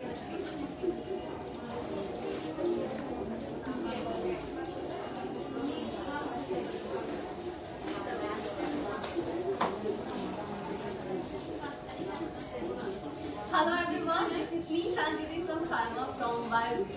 Hello everyone, this is me Sanjiti from Salma from Biology.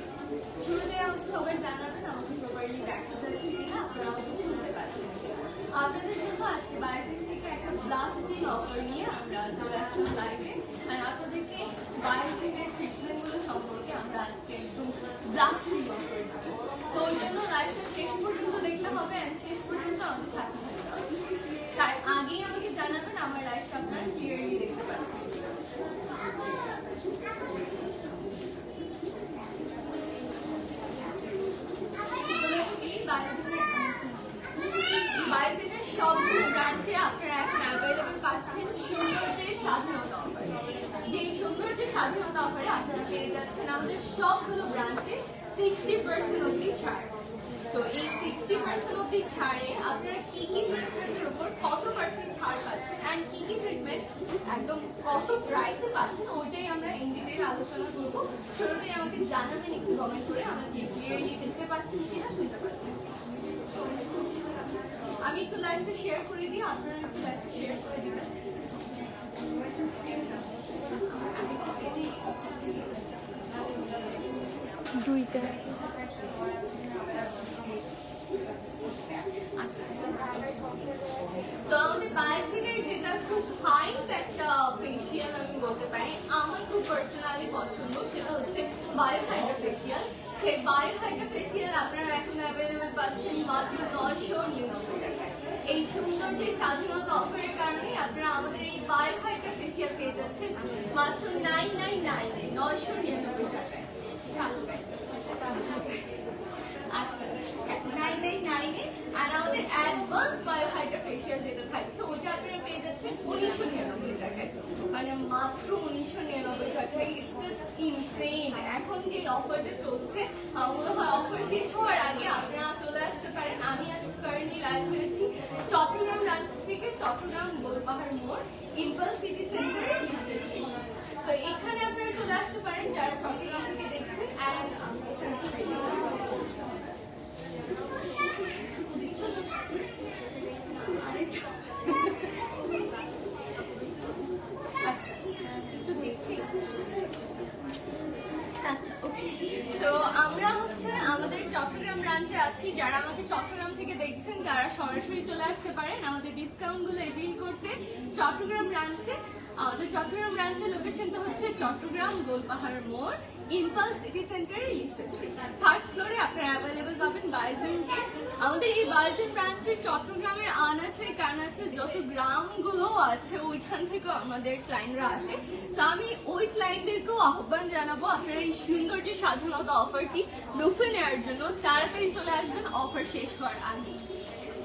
শুরুতে আমাকে সবাই জানাবেন আমাকে প্রপারলি দেখা যাচ্ছে কিনা, আপনারা আমাকে শুনতে পাচ্ছেন কিনা। আপনাদের জন্য আজকে বায়োটিক থেকে একটা ব্লাস্টিং অফার নিয়ে আমরা চলে আসলাম লাইভে। আর আপনাদেরকে বায়োটিকের ট্রিটমেন্টগুলো সম্পর্কে আমরা আজকে একদম ব্লাস্টিং অফার দেবো। সো ওই জন্য লাইভটা শেষ পর্যন্ত দেখতে হবে আর শেষ পর্যন্ত আমাদের সাথে থাকতে হবে। তাই আগেই আমাকে জানাবেন আমার লাইভটা আপনারা ক্লিয়ারলি দেখতে পাচ্ছেন। বায়োটিকের সবগুলো ব্রাঞ্চে আপনারা এখন অ্যাভেলেবল পাচ্ছেন সৌন্দর্যের স্বাধীনতা অফার। যেই সৌন্দর্যের স্বাধীনতা অফারে আপনারা পেয়ে যাচ্ছেন আমাদের সবগুলো ব্রাঞ্চে 60% অব্দি ছাড়। সো এই 60% অব্দি ছাড়ে আপনারা কি কি ট্রিটমেন্টের উপর কত পার্সেন্ট ছাড় পাচ্ছেন অ্যান্ড কি কি ট্রিটমেন্ট একদম কত প্রাইসে পাচ্ছেন ওইটাই আমরা ইন ডিটেইল আলোচনা করবো। শুরুতেই আমাকে জানাবেন একটু কমেন্ট করে আমাকে ক্লিয়ারলি দেখতে পাচ্ছেন কিনা, শুনতে পাচ্ছেন। আমি একটু লাইভটা শেয়ার করে দিই, আপনারা একটু লাইভটা শেয়ার করে দিবেন। দুইটা সো আমাদের বায়োটিকের যেটা খুব হাইট একটা ফেসিয়াল আমি বলতে পারি, আমার খুব পার্সোনালি পছন্দ, সেটা হচ্ছে বায়োহাইড্রা ফেসিয়াল। সেই বায়োহাইড্রা ফেসিয়াল আপনারা এখন অ্যাভেলেবল পাচ্ছেন মাত্র 999 টাকায়। এই সৌন্দর্যের স্বাধীনতা অফারের কারণে আপনারা আমাদের এই বায়োহাইড্রা ফেসিয়াল পেয়ে যাচ্ছেন মাত্র 999 টাকায়। আচ্ছা 999 আর আমাদের অ্যাডভান্স বায়োহাইড্রা ফেসিয়াল যেটা থাকছে ওটা আপনারা পেয়ে যাচ্ছেন 1999 টাকায়, মানে মাত্র 1999 টাকায়। It's insane. এখন যে অফারটা চলছে মনে হয় অফার শেষ হওয়ার আগে আপনারা চলে আসতে পারেন। আমি আজ কারেন্টলি লাইভ করেছি চট্টগ্রাম ব্রাঞ্চ থেকে, চট্টগ্রাম গোলপাহাড় মোড় ইম্পালস সিটি সেন্টার। সো এখানে আপনারা চলে আসতে পারেন যারা চট্টগ্রাম থেকে দেখছেন। অ্যান্ড আমরা হচ্ছে আমাদের চট্টগ্রাম ব্রাঞ্চে আছি। যারা আমাকে চট্টগ্রাম থেকে দেখছেন তারা সরাসরি চলে আসতে পারেন আমাদের ডিসকাউন্ট গুলো এভিল করতে চট্টগ্রাম ব্রাঞ্চে। আমাদের চট্টগ্রাম ব্রাঞ্চের লোকেশনটা হচ্ছে চট্টগ্রাম গোলপাহাড় মোড় ইম্পালস সিটি সেন্টারে লিফটে 3, থার্ড ফ্লোরে আপনারা অ্যাভেলেবল পাবেন বায়োজিনকে। আমাদের এই বায়োজিন ব্রাঞ্চে চট্টগ্রামের আনাচে কানাচে যত গ্রামগুলো আছে ওইখান থেকে আমাদের ক্লায়েন্টরা আসে। তো আমি ওই ক্লায়েন্টদেরকেও আহ্বান জানাবো আপনারা এই সৌন্দর্য স্বাধীনতা অফারটি লুফে নেওয়ার জন্য তাড়াতাড়ি চলে আসবেন অফার শেষ হওয়ার আগে।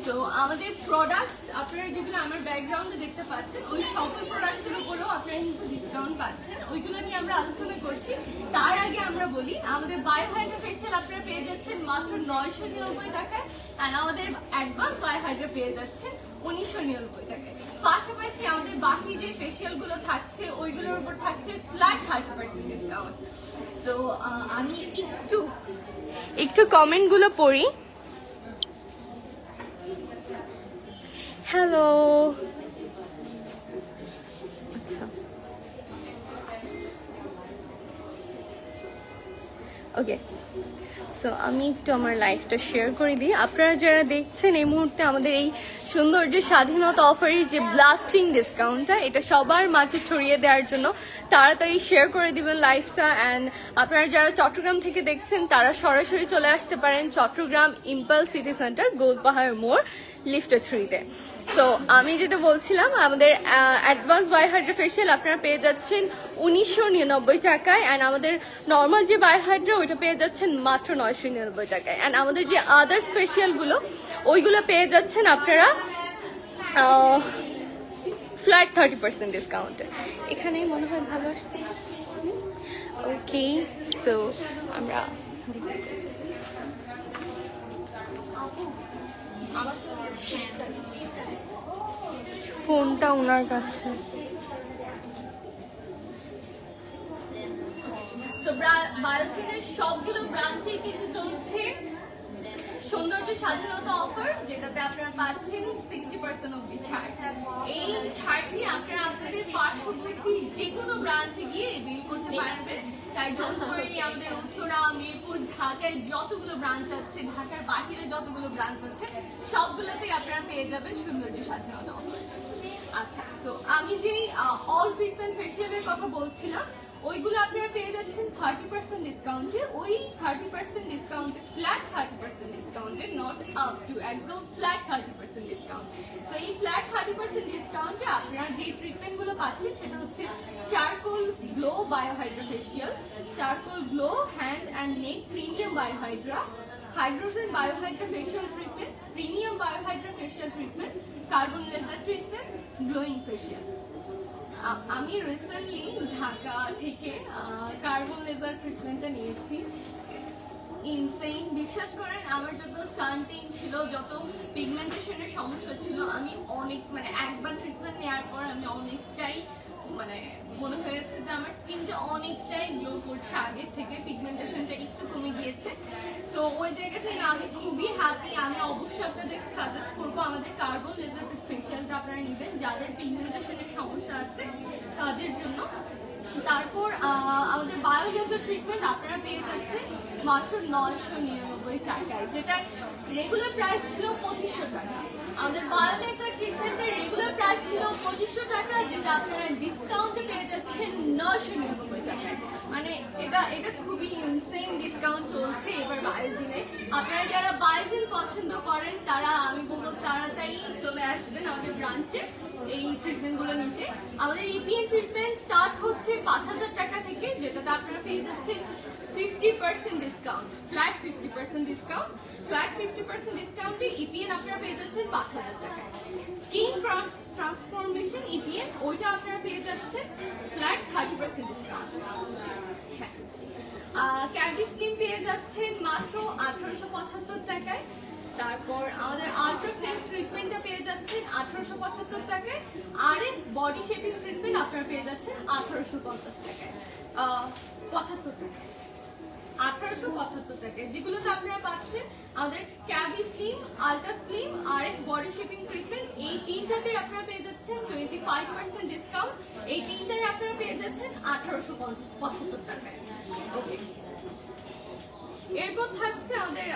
তো আমাদের প্রোডাক্টস আপনারা যেগুলো আমার ব্যাকগ্রাউন্ডে দেখতে পাচ্ছেন ওই সকল প্রোডাক্টসের উপরেও আপনারা কিন্তু ডিসকাউন্ট পাচ্ছেন, ওইগুলো নিয়ে আমরা আলোচনা করছি। তার আগে আমরা বলি আমাদের বায়োহাইড্রা ফেসিয়াল আপনারা পেয়ে যাচ্ছেন মাত্র 999 টাকায় আর আমাদের অ্যাডভান্স বায়োহাইড্রা পেয়ে যাচ্ছেন 1999 টাকায়। পাশাপাশি আমাদের বাকি যে ফেসিয়ালগুলো থাকছে ওইগুলোর উপর থাকছে ফ্ল্যাট 30% ডিসকাউন্ট। তো আমি একটু কমেন্টগুলো পড়ি। হ্যালো, আচ্ছা ওকে। সো আমি একটু আমার লাইফটা শেয়ার করে দিই। আপনারা যারা দেখছেন এই মুহূর্তে আমাদের এই সৌন্দর্যের স্বাধীনতা অফারের যে ব্লাস্টিং ডিসকাউন্টটা, এটা সবার মাঝে ছড়িয়ে দেওয়ার জন্য তাড়াতাড়ি শেয়ার করে দিবেন লাইভটা। অ্যান্ড আপনারা যারা চট্টগ্রাম থেকে দেখছেন তারা সরাসরি চলে আসতে পারেন Chattogram Impulse City Centre Golpahar মোড় লিফটে 3-তে। সো আমি যেটা বলছিলাম আমাদের অ্যাডভান্স বায়োহাইড্রা ফেসিয়াল আপনারা পেয়ে যাচ্ছেন 1999 টাকায় অ্যান্ড আমাদের নর্মাল যে বায়োহাইড্রা ওইটা পেয়ে যাচ্ছেন মাত্র 999 টাকায়। অ্যান্ড আমাদের যে আদার্স ফেসিয়ালগুলো ওইগুলো পেয়ে যাচ্ছেন আপনারা ফ্ল্যাট 30% ডিসকাউন্টে। এখানেই মনে হয় ভালো আসতেছে। ওকে, সো আমরা ফোনটা ওনার কাছে। সো বায়োসিনের সবগুলো ব্রাঞ্চে কিন্তু চলছে সৌন্দর্য স্বাধীনতা অফার, যেটাতে আপনারা পাচ্ছেন 60% অব্দি ছাড়। এই ছাড়টি আপনারা আপনাদের পার্শ্ববর্তী যে কোনো ব্রাঞ্চে গিয়ে বিল করতে পারবেন। তাই ডোন্ট ওয়ারি, আমাদের উত্তরা, মিরপুর, ঢাকায় যতগুলো ব্রাঞ্চ আছে, ঢাকার বাহিরে যতগুলো ব্রাঞ্চ আছে, সবগুলোতেই আপনারা পেয়ে যাবেন সৌন্দর্য স্বাধীনতা অফার। আচ্ছা, সো আমি যেই অল ট্রিটমেন্ট ফেসিয়ালের কথা বলছিলাম, ওইগুলো আপনারা পেয়ে যাচ্ছেন 30% ডিসকাউন্টে। ওই 30% ডিসকাউন্টে, ফ্ল্যাট 30% ডিসকাউন্টে, নট আপ টু, একদম ফ্ল্যাট 30% ডিসকাউন্ট। সো এই ফ্ল্যাট 30% ডিসকাউন্টে আপনারা যে ট্রিটমেন্টগুলো পাচ্ছেন সেটা হচ্ছে charcoal glow biohydra facial, charcoal glow hand and neck premium biohydra, hydrogen biohydra facial treatment, premium biohydra facial treatment, carbon laser treatment, glowing facial. আমি রিসেন্টলি ঢাকা থেকে কার্বন লেজার ট্রিটমেন্টটা নিয়েছি। ইনসেইন, বিশ্বাস করেন, আমার যত সানটেইন ছিল, যত পিগমেন্টেশনের সমস্যা ছিল, আমি অনেক একবার ট্রিটমেন্ট নেওয়ার পর আমি অনেকটাই মনে হয়েছে যে আমার স্কিনটা অনেকটাই গ্লো করছে, আগের থেকে পিগমেন্টেশনটা একটু কমে গিয়েছে। সো ওই জায়গা থেকে আমি খুবই হ্যাপি। আমি অবশ্যই আপনাদের সাজেস্ট করবো আমাদের কার্বন লেজার ফেসিয়ালটা আপনারা নেবেন যাদের পিগমেন্টেশনের সমস্যা আছে তাদের জন্য। তারপর আমাদের বায়ো লেজার ট্রিটমেন্ট আপনারা পেয়ে যাচ্ছেন মাত্র 999 টাকায়, যেটা রেগুলার প্রাইস ছিল 2500 টাকা। আমাদের বায়ো লেজার ট্রিটমেন্টের রেগুলার প্রাইস ছিল 2500 টাকা, যেটা আপনারা ডিসকাউন্টে পেয়ে যাচ্ছেন 999 টাকায়। এটা খুবই ইনসেইন ডিসকাউন্ট চলছে এবার বায়োজিনে। আপনারা যারা বায়োজিন পছন্দ করেন তারা, আমি বলবো তাড়াতাড়ি চলে আসবেন আমাদের ব্রাঞ্চে এই ট্রিটমেন্টগুলো নিতে। আমাদের ইপিএন ট্রিটমেন্ট স্টার্ট হচ্ছে 5000 টাকা থেকে, যেটাতে আপনারা পেয়ে যাচ্ছেন 50% ডিসকাউন্ট, ফ্ল্যাট 50% ডিসকাউন্ট। ফ্ল্যাট 50% ডিসকাউন্টে ইপিএন আপনারা পেয়ে যাচ্ছেন 5000 টাকায়। স্কিন ট্রান্সফরমেশন ইপিএন, ওইটা আপনারা পেয়ে যাচ্ছেন ফ্ল্যাট 30% ডিসকাউন্ট। ক্যান্ডি স্কিন পেয়ে যাচ্ছেন মাত্র 1875 টাকায়। তারপর আমাদের আল্ট্রাসেন্ট ট্রিটমেন্টটা পেয়ে যাচ্ছেন 1875 টাকায়। আরএফ বডি শেপিং ট্রিটমেন্ট আপনারা পেয়ে যাচ্ছেন 1850 টাকায়, 75 টাকায়, 1875 টাকায়। যেগুলোতে আপনারা পাচ্ছেন আমাদের cavi slim, ultra slim, RF body shaping treatment, এই তিনটাতে আপনারা পেয়ে যাচ্ছেন 25% ডিসকাউন্ট। এই তিনটাতে আপনারা পেয়ে যাচ্ছেন 1875 টাকায়। ওকে, এরপর থাকছে আমাদের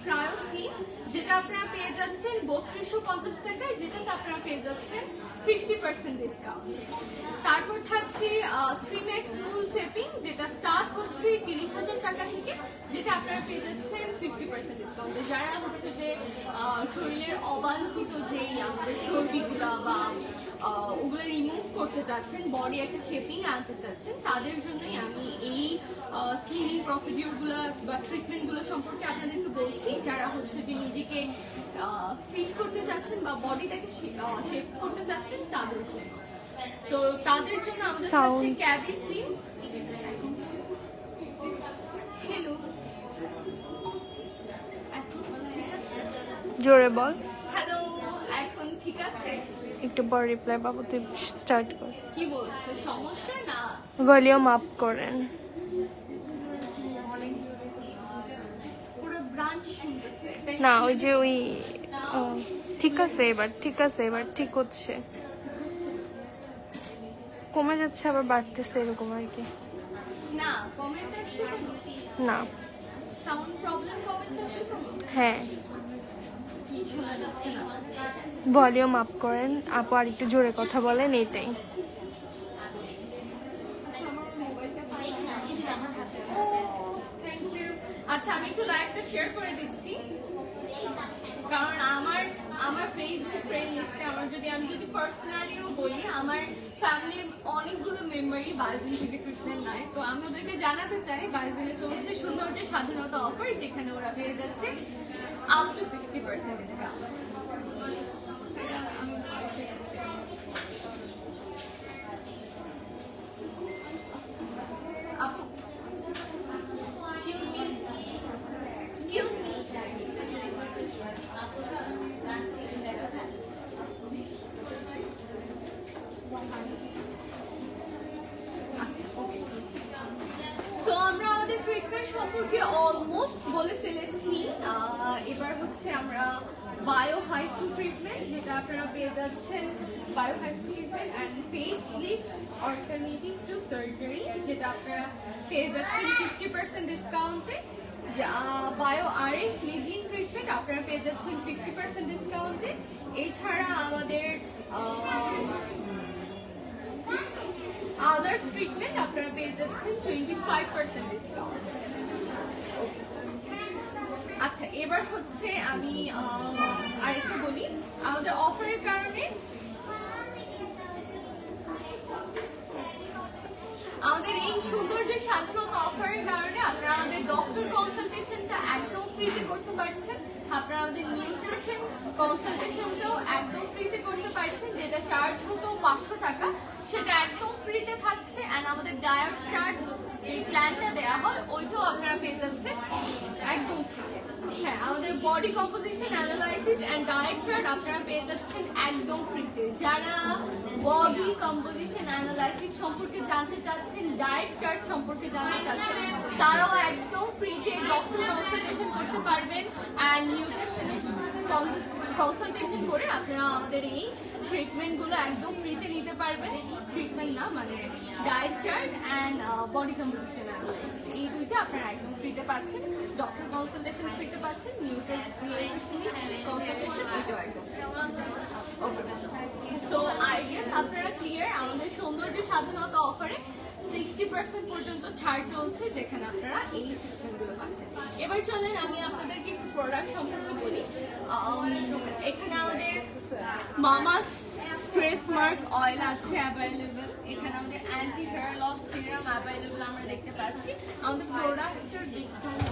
ক্রায়ো স্কিন, যেটা আপনারা পেয়ে যাচ্ছেন 3250 টাকায়, যেটাতে আপনারা পেয়ে যাচ্ছেন 50% ডিসকাউন্ট। তারপর থাকছে 3max ফুল শেপিং, যেটা স্টার্ট হচ্ছে 30,000 টাকা থেকে, যেটা আপনারা পেয়ে যাচ্ছেন 50% ডিসকাউন্টে। যারা হচ্ছে যে শরীরের অবাঞ্ছিত যেই আমাদের চর্বিগুলা বা ওগুলো রিমুভ করতে চাচ্ছেন, বডি একটা শেপিং আনতে চাচ্ছেন, তাদের জন্যই আমি এই স্কিনিং প্রসিডিউরগুলো বা ট্রিটমেন্টগুলো সম্পর্কে আপনাদেরকে বলছি। যারা হচ্ছে যে নিজেকে ফিট করতে চাচ্ছেন বা বডিটাকে শেপ করতে চাচ্ছেন তাদের জন্য। তো তাদের জন্য আমাদের হচ্ছে ক্যাবি স্কিন। হ্যালো, ঠিক আছে, জোরে বল। হ্যালো, এখন ঠিক আছে? একটু পর রিপ্লাই পাবো, তুই স্টার্ট কর। কি বলছে, সমস্যা না? ভলিউম আপ করেন। পুরো ব্রাঞ্চ শুনতেছে। না, ওই যে ওই ঠিক আছে এবার, ঠিক আছে এবার, ঠিক হচ্ছে। কমে যাচ্ছে আবার বাড়তেছে, এরকম আর কি। না, কমেন্ট আসছে কোনো? না। সাউন্ড প্রবলেম কমেন্ট আসছে কোনো? হ্যাঁ, কি শোনা যাচ্ছে না? ভলিউম আপ করেন আপু, আর একটু জোরে কথা বলেন, এইটাই। আচ্ছা, আমি একটু লাইভটা শেয়ার করে দিচ্ছি, কারণ আমার ফেসবুক ফ্রেন্ড লিস্টে আমি যদি পার্সোনালিও বলি, আমার ফ্যামিলির অনেকগুলো মেম্বারই বায়োজিন থেকে ট্রিটমেন্ট নেয়। তো আমি ওদেরকে জানাতে চাই বায়োজিনে চলছে সৌন্দর্যের স্বাধীনতা অফার, যেখানে ওরা পেয়ে যাচ্ছে আপ টু 60% ডিসকাউন্ট। আপু, excuse me, আচ্ছা, ওকে। সো আমরা আমাদের ট্রিটমেন্ট সম্পর্কে অলমোস্ট বলে ফেলেছি। এবার হচ্ছে আমরা বায়ো হাইফু ট্রিটমেন্ট, যেটা আপনারা পেয়ে যাচ্ছেন bio হাইফু treatment and face lift alternative to surgery, যেটা আপনারা পেয়ে যাচ্ছেন 50% ডিসকাউন্টে। বায়ো আরএফ নিডলিং ট্রিটমেন্ট আপনারা পেয়ে যাচ্ছেন 50% ডিসকাউন্টে। এছাড়া আমাদের আদার্স ট্রিটমেন্ট আপনারা পেয়ে যাচ্ছেন 25% ডিসকাউন্ট। আচ্ছা, এবার হচ্ছে আমি আরেকটু বলি আমাদের অফারের কারণে। আমাদের এই সৌন্দর্যের স্বাধীনতা অফারের কারণে আপনারা আমাদের ডক্টর কনসালটেশনটা একদম ফ্রিতে করতে পারছেন। আপনারা আমাদের নিউট্রিশন কনসালটেশনটাও একদম ফ্রিতে করতে পারছেন, যেটা চার্জ হতো 500 টাকা, সেটা একদম ফ্রিতে থাকছে। অ্যান্ড আমাদের ডায়েট চার্ট যে প্ল্যানটা দেওয়া হয় ওইটাও আপনারা পেয়ে যাচ্ছেন একদম ফ্রিতে। হ্যাঁ, আমাদের body composition analysis and diet chart আপনারা পেয়ে যাচ্ছেন একদম ফ্রিতে। যারা বডি কম্পোজিশন অ্যানালাইসিস সম্পর্কে জানতে চাচ্ছেন, ডায়েট চার্ট সম্পর্কে জানতে চাচ্ছেন, তারাও একদম ফ্রিতে ডক্টর কনসালটেশন করতে পারবেন। অ্যান্ড নিউট্রিশনিস্ট কনসালটেশন করে আপনারা আমাদের এই ট্রিটমেন্টগুলো একদম ফ্রিতে নিতে পারবেন। ট্রিটমেন্ট না, মানে diet chart and body composition analysis, এই দুইটা আপনারা একদম ফ্রিতে পাচ্ছেন। ডক্টর কনসালটেশন ফ্রিতে পাচ্ছেন, নিউট্রিশনিস্ট কনসালটেশন এটাও একদম। সো আই গেস আপনারা ক্লিয়ার। আমাদের সৌন্দর্য স্বাধীনতা অফারে 60% পর্যন্ত ছাড় চলছে, যেখানে আপনারা এই ট্রিটমেন্টগুলো পাচ্ছেন। এবার চলেন আমি আপনাদেরকে একটু প্রোডাক্ট সম্পর্কে বলি। এখানে আমাদের মামাস স্ট্রেস মার্ক অয়েল আছে অ্যাভেলেবেল। এখানে আমাদের anti hair loss serum available আমরা দেখতে পাচ্ছি। আমাদের প্রোডাক্টের ডিসকাউন্ট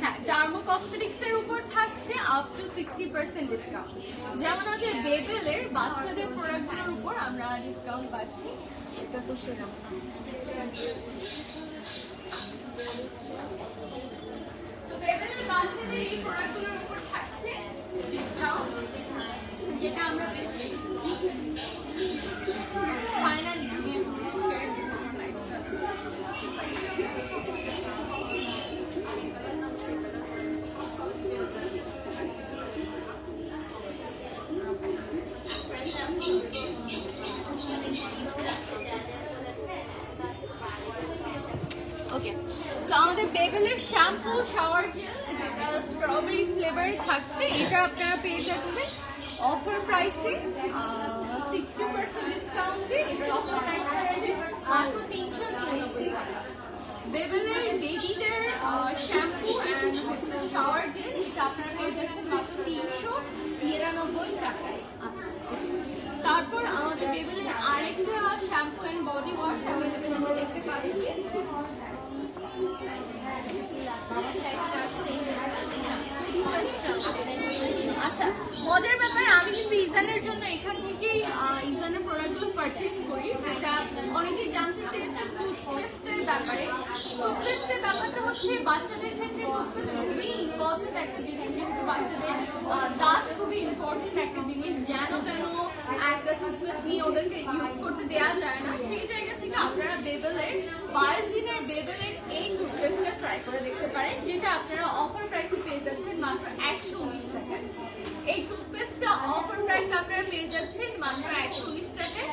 হ্যাঁ, ডার্মো কসমেটিক্সের উপর থাকছে আপ টু 60% ডিসকাউন্ট। যেমন আমাদের বেবেলের বাচ্চাদের প্রোডাক্টগুলোর উপর আমরা ডিসকাউন্ট পাচ্ছি। এটা তো সেরকম। তো বেবেলের বাচ্চাদের এই প্রোডাক্টগুলোর উপর থাকছে ডিসকাউন্ট, যেটা আমরা পেয়েছি। ফাইনালি আমি শেয়ার করলাম লাইভটা। ওকে, সো আমাদের বেবেলের শ্যাম্পু শাওয়ার জেল, যেটা স্ট্রবেরি ফ্লেভারে থাকছে, এটা আপনারা পেয়ে যাচ্ছেন অফার প্রাইসে 60% ডিসকাউন্টে। এটার অফার প্রাইস থাকছে মাত্র 399 টাকা। বেবেলের বেবিদের শ্যাম্পু অ্যান্ড হচ্ছে শাওয়ার জেল, এটা আপনারা পেয়ে যাচ্ছেন মাত্র 399 টাকায়। আচ্ছা, তারপর আমাদের বেবেলের আরেকটা shampoo and body wash available আমরা দেখতে পাচ্ছি। আচ্ছা, মজার ব্যাপারে আমি কিন্তু ইজানের জন্য এখান থেকেই ইজানের প্রোডাক্টগুলো পারচেজ করি, যেটা অনেকেই জানতে চেয়েছে টুথপেস্টের ব্যাপারে। টুথপেস্টের ব্যাপারটা হচ্ছে বাচ্চাদের ক্ষেত্রে টুথপেস্ট খুবই ইম্পর্টেন্ট একটা জিনিস, যেহেতু বাচ্চাদের দাঁত খুবই ইম্পর্টেন্ট একটা জিনিস। যেন তেন একটা টুথপেস্ট নিয়ে ওদেরকে ইউজ করতে দেওয়া যায় না। সেই জায়গা থেকে আপনারা বেবেলের বায়োজিনের বেবেলের এই টুথপেস্টটা ট্রাই করে দেখতে পারেন, যেটা আপনারা অফার প্রাইসে পেয়ে যাচ্ছেন মাত্র 119 টাকায়। এই টুথপেস্টটা অফার প্রাইস আপনারা পেয়ে যাচ্ছেন মাত্র 119 টাকায়।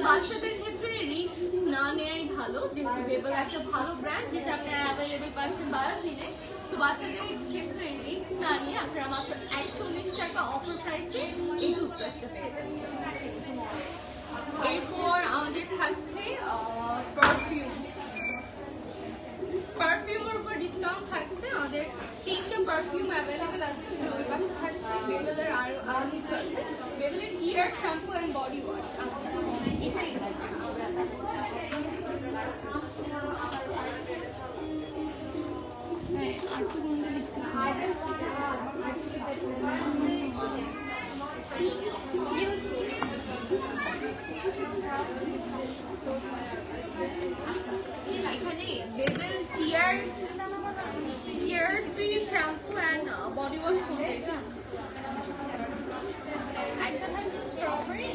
বাচ্চাদের ক্ষেত্রে রিস্ক না নেওয়াই ভালো, যেহেতু বেবেল একটা ভালো ব্র্যান্ড, যেটা আপনারা অ্যাভেলেবেল পাচ্ছেন বায়োজিনে। তো বাচ্চাদের ক্ষেত্রে রিস্ক না নিয়ে আপনারা মাত্র 119 টাকা অফার প্রাইসে এই টুথপেস্টটা পেয়ে যাচ্ছেন। এরপর আমাদের থাকছে পারফিউমের উপর ডিসকাউন্ট থাকছে। আমাদের 3টা পারফিউম অ্যাভেলেবেল আছে। ওই পাশে থাকছে বেবেলের আরো কিছু আছে, বেবেলের tear shampoo and body wash. আচ্ছা, এটাই হ্যাঁ, আর কি বন্ধু এখানে Bebel tear free shampoo and body wash করতে একটা থাকছে স্ট্রবেরি।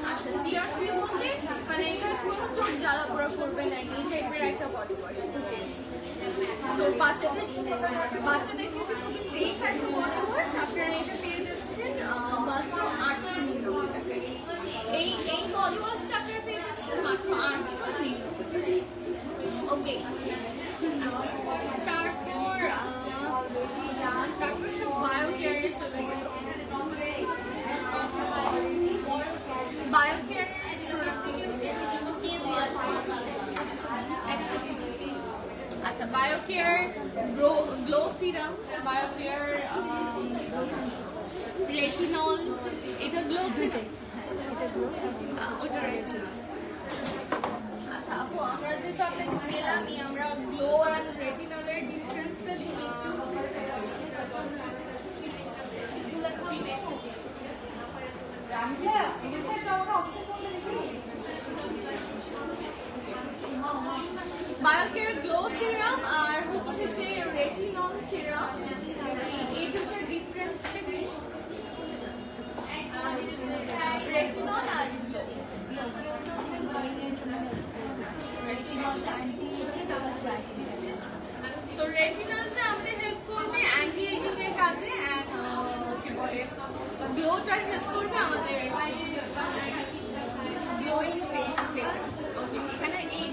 আচ্ছা, টিয়ার ফ্রি করবেন এই টাইপের একটা বডি ওয়াশ। তো বাচ্চাদের ক্ষেত্রে খুবই সেফ একটা বডি ওয়াশ। আপনারা এটা পেয়ে যাচ্ছেন মাত্র 899 টাকায়। এই বডি ওয়াশটা আপনারা পেয়ে যাচ্ছেন মাত্র 899 টাকায়। ওকে, আচ্ছা, তারপর সব বায়ো কেয়ারে চলে গেল। বায়ো কেয়ার আচ্ছা, bio care glow serum, bio care retinol, এটা গ্লো সিরাম, ওটা রেটিনল। আচ্ছা আপু, আমরা যেহেতু আপনাকে পেলামই, আমরা গ্লো অ্যান্ড রেটিনলের ডিফারেন্সটা শুনি একটু। বায়োকেয়ার গ্লো সিরাম আর হচ্ছে যে রেটিনল সিরাম, এই দুটোর ডিফারেন্সটা কি? রেটিনল আর তো রেটিনলটা আমাদের হেল্প করবে অ্যান্টি এজিং এর কাজে, এন্ড কি বলে গ্লোটা হেল্প করবে আমাদের গ্লোয়িং ফেস পেতে। এখানে এই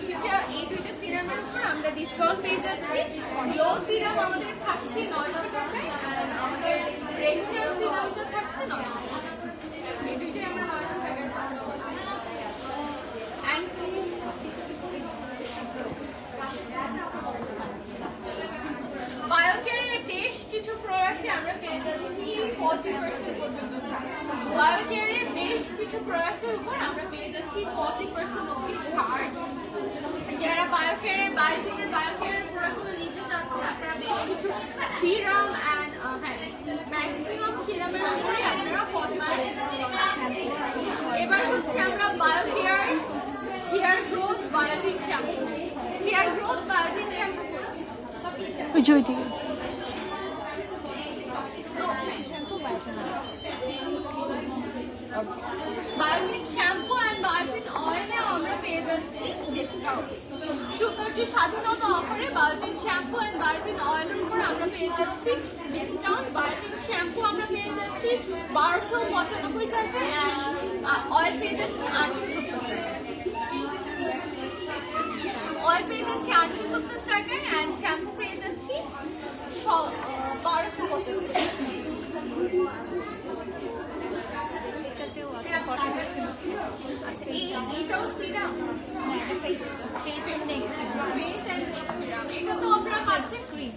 দুইটা সিরামের উপর আমরা ডিসকাউন্ট পেয়ে যাচ্ছি। গ্লো সিরাম আমাদের থাকছে 900 টাকায়, আর আমাদের রেটিনল সিরামটা থাকছে 900 টাকায়। এই দুইটাই আমরা 900 টাকায় পাচ্ছি। বায়োকেয়ারের বেশ কিছু প্রোডাক্টে আমরা পেয়ে যাচ্ছি 40% পর্যন্ত ছাড়। বায়োকেয়ারের বেশ কিছু প্রোডাক্টের উপর আমরা পেয়ে যাচ্ছি 40% অবধি ছাড়। যারা বায়োকেয়ারের বায়োকেয়ারের প্রোডাক্টগুলো নিতে চাচ্ছেন, আপনারা বেশ কিছু সিরাম অ্যান্ড ম্যাক্সিমাম সিরামের উপরে আপনারা 40% এবার হচ্ছে আমরা biocare hair growth biotic shampoo, hair growth biotic shampoo biotic shampoo and biotic অয়েলে আমরা পেয়ে যাচ্ছি ডিসকাউন্ট। সৌন্দর্য স্বাধীনতা অফারে বায়োটিক শ্যাম্পু অ্যান্ড বায়োটিক অয়েলের উপর আমরা পেয়ে যাচ্ছি ডিসকাউন্ট। বায়োটিক শ্যাম্পু আমরা পেয়ে যাচ্ছি 1295 টাকায়, অয়েল পেয়ে যাচ্ছি 870 টাকায়। অয়েল পেয়ে যাচ্ছি 870 টাকায় অ্যান্ড শ্যাম্পু পেয়ে যাচ্ছি 1295 টাকায়। এইটাও serum, face and neck serum. এটা তো আপনারা পাচ্ছেন cream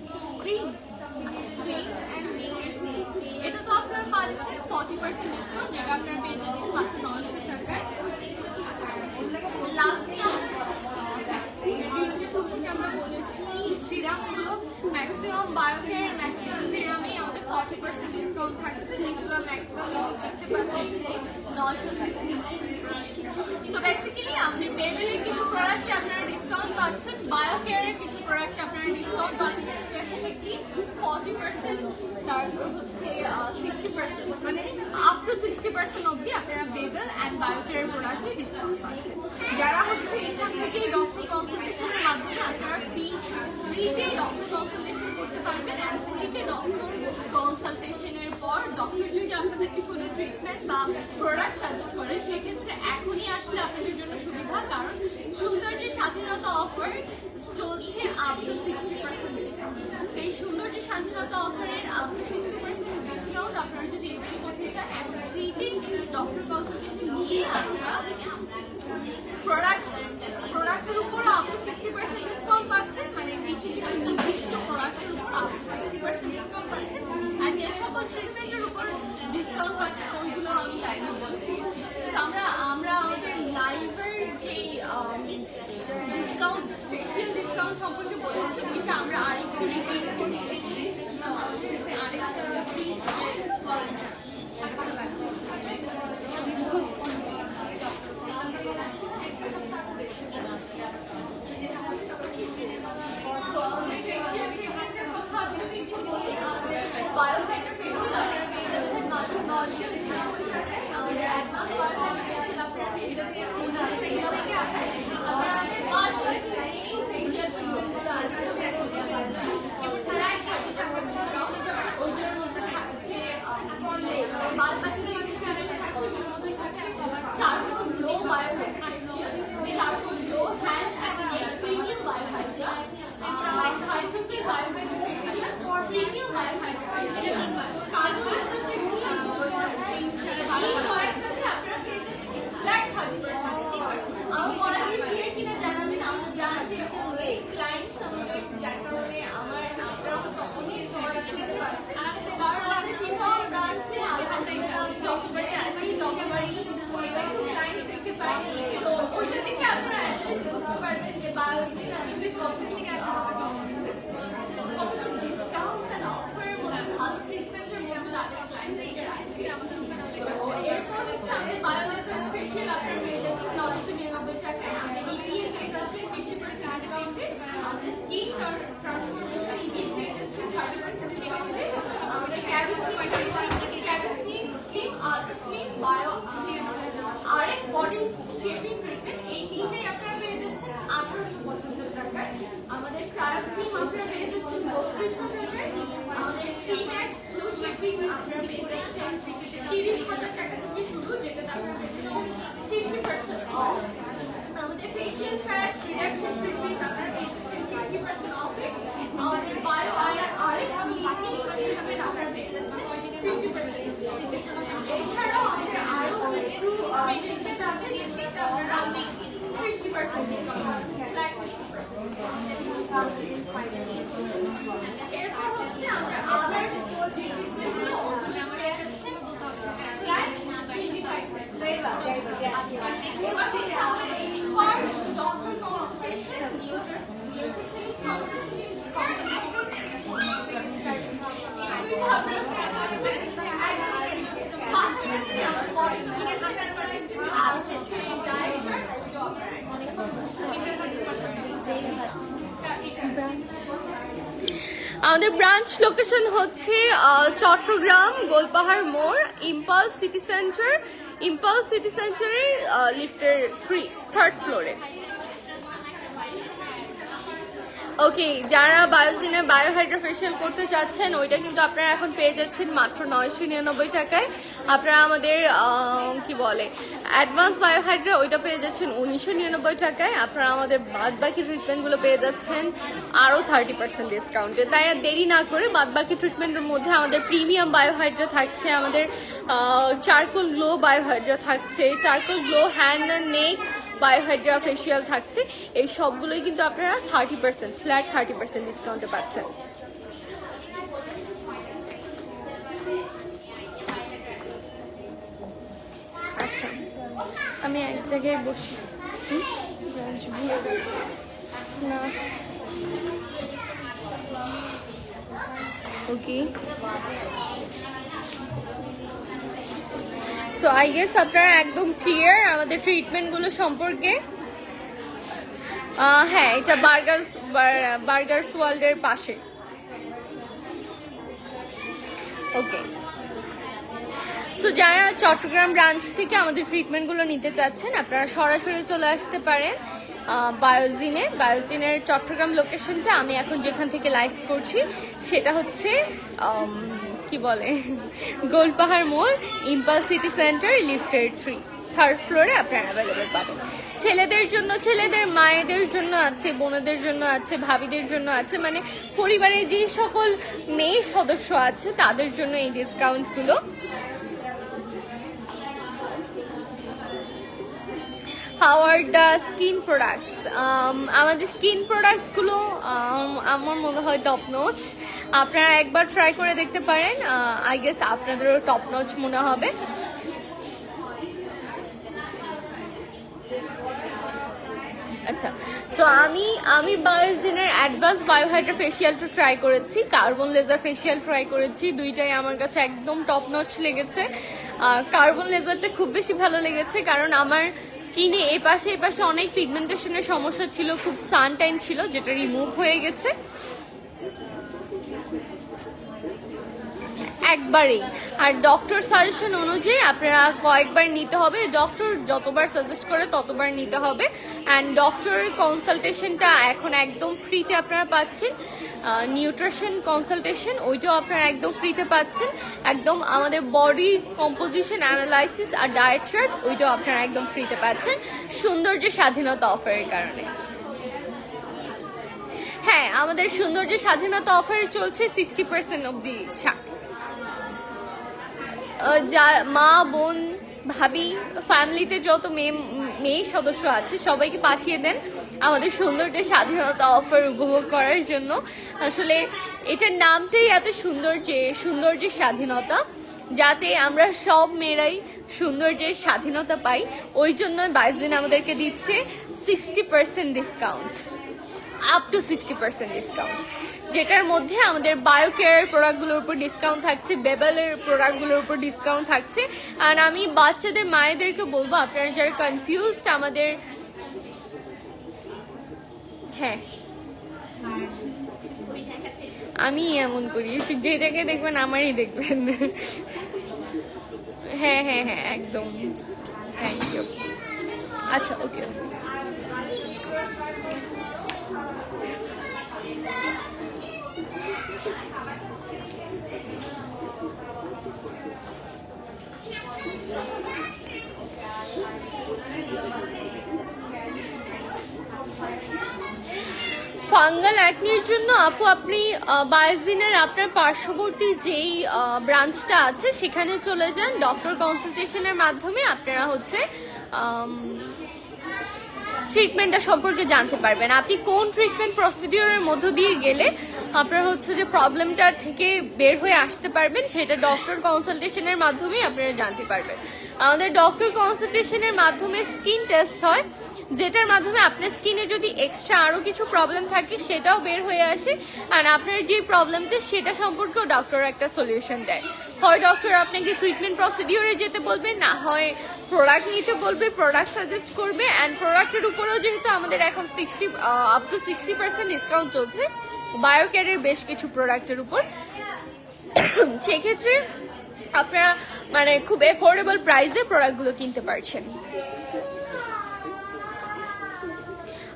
face and neck cream. এটা তো আপনারা পাচ্ছেন 40% ডিসকাউন্ট, যেটা আপনারা পেয়ে যাচ্ছেন মাত্র 900 টাকায়। লাস্টলি আমরা বলেছি সিরামগুলো ম্যাক্সিমাম বায়োকেয়ার ম্যাক্সিমাম সিরামে আমাদের 40% ডিসকাউন্ট থাকছে, যেগুলো ম্যাক্সিমাম দেখতে পাচ্ছি যে 900 টাকা। সো বেসিক্যালি আমাদের বেবেলের কিছু প্রোডাক্টে আপনারা ডিসকাউন্ট পাচ্ছেন, বায়োকেয়ারের কিছু প্রোডাক্টে আপনারা ডিসকাউন্ট পাচ্ছেন স্পেসিফিকলি 40%, তারপর হচ্ছে 60%, মানে আপ টু 60% অবধি আপনারা বেবেল অ্যান্ড বায়োকেয়ার প্রোডাক্টে ডিসকাউন্ট পাচ্ছেন। যারা হচ্ছে এখান থেকে ডক্টর কনসালটেশনের মাধ্যমে আপনারা ফ্রিতে ডক্টর কনসালটেশন করতে পারবেন, অ্যান্ড ফ্রিতে ডক্টর কনসালটেশনের পর ডক্টর যদি আপনাদেরকে কোনো ট্রিটমেন্ট বা প্রোডাক্ট সাজেস্ট করে, সেক্ষেত্রে এখনই আসলে আপনাদের জন্য সুবিধা, কারণ সৌন্দর্যের স্বাধীনতা অফার চলছে আপ টু 60% ডিসকাউন্ট। এই সৌন্দর্যের স্বাধীনতা অফারের আপ টু 60% ডিসকাউন্ট আপনারা যদি এনজয় করতে চান, এখন ফ্রিতে ডক্টর কনসালটেশন নিয়ে আপনারা প্রোডাক্টের উপর আপ টু 60% ডিসকাউন্ট পাচ্ছেন, মানে কিছু নির্দিষ্ট প্রোডাক্টের উপর আপ টু 60% ডিসকাউন্ট পাচ্ছেন। আর যে সকল ট্রিটমেন্টের উপর ডিসকাউন্ট পাচ্ছেন ওইগুলো আমি লাইভে বলে দিয়েছি। আমরা আমাদের লাইভের যে ডিসকাউন্ট ফেশিয়াল ডিসকাউন্ট সম্পর্কে বলেছি, ওইটা আমরা আরেকটু রিপিট করি। বায়োফাইটার ফেশিয়াল আপনারা পেয়ে যাচ্ছেন মাত্র 990 টাকায়। আমাদের অ্যাডভান্স বায়োফাইটার ফেশিয়াল শেপিং ট্রিটমেন্ট, এই তিনটেই আপনারা পেয়ে যাচ্ছেন 1875 টাকায়। আমাদের ক্রায়োস ক্রিম আপনারা পেয়ে যাচ্ছেন 3200 টাকায়। আমাদের 3 ম্যাক্স ব্লু শেপিং আপনারা পেয়ে যাচ্ছেন 30,000 টাকা থেকে শুরু, যেটাতে আপনারা পেয়ে যাচ্ছেন 50% অফ। আমাদের ফেশিয়াল ফ্যাট রিডাকশন ট্রিটমেন্ট আপনারা পেয়ে যাচ্ছেন 50% অফে। আমাদের বায়ো আরএফ মিল্কি ট্রিটমেন্ট আপনারা পেয়ে যাচ্ছেন 50%। এছাড়াও আমরা আরো কিছু পেশেন্টের কাছে দিয়েছি, এটা আপনারা 50% ডিসকাউন্ট পাচ্ছেন, ফ্ল্যাট 50%। এরপর হচ্ছে আমাদের আদার্স যে ট্রিটমেন্টগুলো ওগুলো পেয়ে যাচ্ছেন ফ্ল্যাট 25%। এবার হচ্ছে আমাদের expert doctor consultation, nutritionist consultation, এগুলো আপনারা পেয়ে যাচ্ছেন। পাশাপাশি আমাদের বডি কম্বিনেশন অ্যানালাইসিস আর হচ্ছে ডায়েট চার্ট, ওইটাও আপনারা আমাদের ব্রাঞ্চ লোকেশন হচ্ছে চট্টগ্রাম গোলপাহাড় মোড়, ইম্পালস সিটি সেন্টারের লিফটের 3rd ফ্লোরে। ওকে, যারা বায়োজিনের বায়োহাইড্রা ফেশিয়াল করতে চাচ্ছেন ওইটা কিন্তু আপনারা এখন পেয়ে যাচ্ছেন মাত্র 999 টাকায়। আপনারা আমাদের কি বলে অ্যাডভান্স বায়োহাইড্রা ওইটা পেয়ে যাচ্ছেন 1999 টাকায়। আপনারা আমাদের বাদবাকি ট্রিটমেন্টগুলো পেয়ে যাচ্ছেন আরও 30% ডিসকাউন্টে। তাই আর দেরি না করে বাদবাকি ট্রিটমেন্টের মধ্যে আমাদের প্রিমিয়াম বায়োহাইড্রা থাকছে, আমাদের চারকোল গ্লো বায়োহাইড্রা থাকছে, charcoal glow hand and neck biohydra facial থাকছে। এই সবগুলোই কিন্তু আপনারা 30% ফ্ল্যাট 30% ডিসকাউন্টে পাচ্ছেন। আচ্ছা, আমি এক জায়গায় বসি না। ওকে, সো আই গেস আপনারা একদম ক্লিয়ার আমাদের ট্রিটমেন্টগুলো সম্পর্কে। হ্যাঁ, এটা বার্গার্স ওয়ার্ল্ডের পাশে। ওকে, সো যারা চট্টগ্রাম ব্রাঞ্চ থেকে আমাদের ট্রিটমেন্টগুলো নিতে চাচ্ছেন আপনারা সরাসরি চলে আসতে পারেন বায়োজিনের চট্টগ্রাম লোকেশনটা আমি এখন যেখান থেকে লাইভ করছি সেটা হচ্ছে কি বলে গোলপাহাড় মোড়, ইম্পালস সিটি সেন্টার, লিফটের 3rd ফ্লোরে আপনারা অ্যাভেলেবেল পাবেন। ছেলেদের জন্য, ছেলেদের মায়েদের জন্য আছে, বোনদের জন্য আছে, ভাবিদের জন্য আছে, মানে পরিবারের যে সকল মেয়ে সদস্য আছে তাদের জন্য এই ডিসকাউন্টগুলো। How are the skin products? আমাদের স্কিন প্রোডাক্টসগুলো আমার মনে হয় টপ নচ। আপনারা একবার ট্রাই করে দেখতে পারেন, আই গেস আপনাদেরও টপ নচ মনে হবে। আচ্ছা, তো আমি বায়োজিনের অ্যাডভান্স বায়োহাইড্রা ফেশিয়ালটা ট্রাই করেছি, কার্বন লেজার ফেশিয়াল ট্রাই করেছি, দুইটাই আমার কাছে একদম টপ নচ লেগেছে। কার্বন লেজারটা খুব বেশি ভালো লেগেছে কারণ আমার স্কিনে এ পাশে অনেক পিগমেন্টেশনের সমস্যা ছিল, খুব সান টাইম ছিল, যেটা রিমুভ হয়ে গেছে একবারেই। আর ডক্টর সাজেশন অনুযায়ী আপনারা কয়েকবার নিতে হবে, ডক্টর যতবার সাজেস্ট করে ততবার নিতে হবে। অ্যান্ড ডক্টরের কনসালটেশনটা এখন একদম ফ্রিতে আপনারা পাচ্ছেন। নিউট্রিশন কনসালটেশন ওইটাও আপনারা একদম ফ্রিতে পাচ্ছেন। একদম আমাদের বডি কম্পোজিশন অ্যানালাইসিস আর ডায়েট চার্ট ওইটাও আপনারা একদম ফ্রিতে পাচ্ছেন সৌন্দর্যের স্বাধীনতা অফারের কারণে। হ্যাঁ, আমাদের সৌন্দর্যের স্বাধীনতা অফারে চলছে 60% অব্দি ছাড়। যা মা বোন ভাবি ফ্যামিলিতে যত মেয়ে সদস্য আছে সবাইকে পাঠিয়ে দেন আমাদের সৌন্দর্যের স্বাধীনতা অফার উপভোগ করার জন্য। আসলে এটার নামটাই এত সুন্দর যে সৌন্দর্যের স্বাধীনতা, যাতে আমরা সব মেয়েরাই সৌন্দর্যের স্বাধীনতা পাই। ওই জন্য বায়োজিন আমাদেরকে দিচ্ছে 60% ডিসকাউন্ট, আপ টু 60% ডিসকাউন্ট, যেটার মধ্যে আমাদের বায়ো কেয়ার প্রোডাক্টগুলোর উপর ডিসকাউন্ট থাকছে, বেবেলের প্রোডাক্টগুলোর উপর ডিসকাউন্ট থাকছে। আর আমি বাচ্চাদের মায়েদেরকে বলবো আপনারা যারা কনফিউজড আমাদের, হ্যাঁ আমি এমন করি, যেটাকে দেখবেন আমারই দেখবেন। হ্যাঁ হ্যাঁ হ্যাঁ, একদম, থ্যাংক ইউ। আচ্ছা ওকে। ফাঙ্গাল অ্যাকনির জন্য আপু আপনি বায়োজিনের আপনার পার্শ্ববর্তী যেই ব্রাঞ্চটা আছে সেখানে চলে যান, ডক্টর কনসালটেশনের মাধ্যমে আপনারা হচ্ছে ট্রিটমেন্টটা সম্পর্কে জানতে পারবেন। আপনি কোন ট্রিটমেন্ট প্রসিডিওরের মধ্য দিয়ে গেলে আপনার হচ্ছে যে প্রবলেমটা থেকে বের হয়ে আসতে পারবেন সেটা ডক্টর কনসালটেশনের মাধ্যমে আপনারা জানতে পারবেন। আমাদের ডক্টর কনসালটেশনের মাধ্যমে স্কিন টেস্ট হয়, যেটার মাধ্যমে আপনার স্কিনে যদি এক্সট্রা আরও কিছু প্রবলেম থাকে সেটাও বের হয়ে আসে, আর আপনার যে প্রবলেমটা সেটা সম্পর্কেও ডক্টর একটা সলিউশন দেয়। হয় ডক্টর আপনাকে ট্রিটমেন্ট প্রসিডিওরে যেতে বলবে, না হয় প্রোডাক্ট নিতে বলবে, প্রোডাক্ট সাজেস্ট করবে। অ্যান্ড প্রোডাক্টের উপরেও যেহেতু আমাদের এখন আপ টু 60% ডিসকাউন্ট চলছে বায়োকেয়ারের বেশ কিছু প্রোডাক্টের উপর, সেক্ষেত্রে আপনারা মানে খুব এফোর্ডেবল প্রাইসে প্রোডাক্টগুলো কিনতে পারছেন।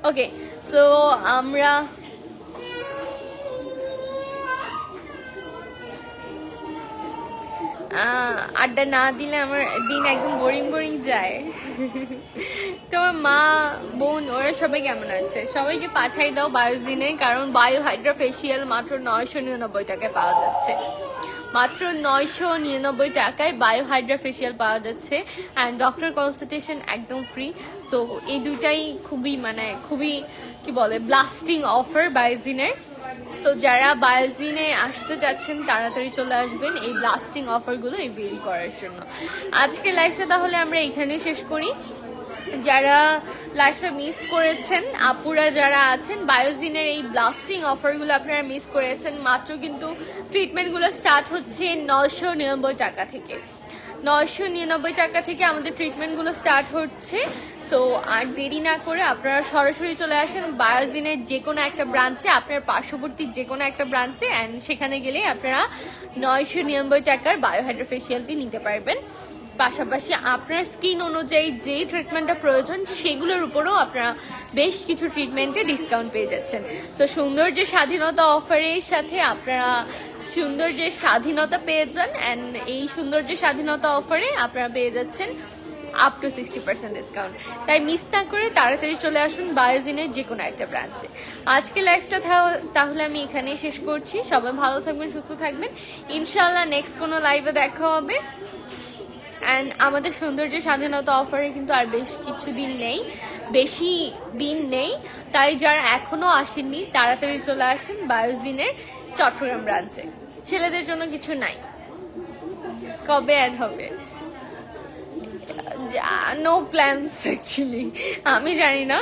ওকে, সো আমরা আড্ডা না দিলে আমার দিন একদম বোরিং বোরিং যায়। তোমার মা বোন ওরা সবাই কেমন আছে? সবাইকে পাঠাই দাও বায়োজিনে, কারণ বায়ো হাইড্রা ফেসিয়াল মাত্র 999 টাকায় পাওয়া যাচ্ছে। মাত্র 999 টাকায় বায়ো হাইড্রা ফেসিয়াল পাওয়া যাচ্ছে, অ্যান্ড ডক্টর কনসালটেশন একদম ফ্রি। সো এই দুইটাই খুবই মানে খুবই কি বলে ব্লাস্টিং অফার বায়োজিনের। সো যারা বায়োজিনে আসতে চাচ্ছেন তাড়াতাড়ি চলে আসবেন এই ব্লাস্টিং অফারগুলো এভেল করার জন্য। আজকের লাইফটা তাহলে আমরা এখানেই শেষ করি। যারা লাইফটা মিস করেছেন, আপুরা যারা আছেন, বায়োজিনের এই ব্লাস্টিং অফারগুলো আপনারা মিস করেছেন। মাত্র কিন্তু ট্রিটমেন্টগুলো স্টার্ট হচ্ছে 999 টাকা থেকে। 999 টাকা থেকে আমাদের ট্রিটমেন্টগুলো স্টার্ট হচ্ছে। সো আর দেরি না করে আপনারা সরাসরি চলে আসেন বায়োজিনের যে কোনো একটা ব্রাঞ্চে, আপনার পার্শ্ববর্তী যে কোনো একটা ব্রাঞ্চে, অ্যান্ড সেখানে গেলে আপনারা 999 টাকার বায়োহাইড্রা ফেসিয়ালটি নিতে পারবেন। পাশাপাশি আপনার স্কিন অনুযায়ী যে ট্রিটমেন্টটা প্রয়োজন সেগুলোর উপরেও আপনারা বেশ কিছু ট্রিটমেন্টে ডিসকাউন্ট পেয়ে যাচ্ছেন। সো সৌন্দর্যের স্বাধীনতা অফারের সাথে আপনারা সৌন্দর্যের স্বাধীনতা পেয়ে যান, অ্যান্ড এই সৌন্দর্যের স্বাধীনতা অফারে আপনারা পেয়ে যাচ্ছেন আপ টু 60% ডিসকাউন্ট। তাই মিস না করে তাড়াতাড়ি চলে আসুন বায়োজিনের যে কোনো একটা ব্রাঞ্চে। আজকে লাইফটা তাহলে আমি এখানেই শেষ করছি। সবাই ভালো থাকবেন, সুস্থ থাকবেন। ইনশাল্লাহ নেক্সট কোনো লাইভে দেখা হবে। অ্যান্ড আমাদের সৌন্দর্যের স্বাধীনতা অফারে কিন্তু আর বেশি দিন নেই। তাই যারা এখনো আসেননি তাড়াতাড়ি চলে আসেন বায়োজিনের চট্টগ্রাম ব্রাঞ্চে। ছেলেদের জন্য কিছু নাই। কবে অ্যাড হবে? নো প্ল্যানস অ্যাকচুয়ালি, আমি জানি না।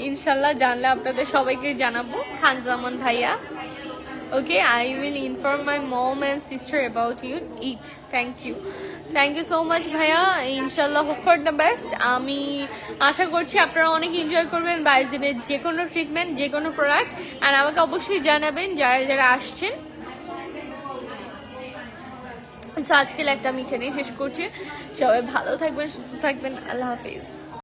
ইনশাল্লাহ জানলে আপনাদের সবাইকে জানাবো। খান জামান ভাইয়া, okay, I will inform my mom and sister about you. Eat. Thank you so much ভাইয়া। ইনশাল্লাহ hope for the best। আমি আশা করছি আপনারা অনেক এনজয় করবেন বায়োজিনের যে কোনো ট্রিটমেন্ট, যে কোনো প্রোডাক্ট, আর আমাকে অবশ্যই জানাবেন যারা আসছেন। আজকে লাইফটা আমি এখানেই শেষ করছি। সবাই ভালো থাকবেন, সুস্থ থাকবেন। আল্লাহ হাফিজ।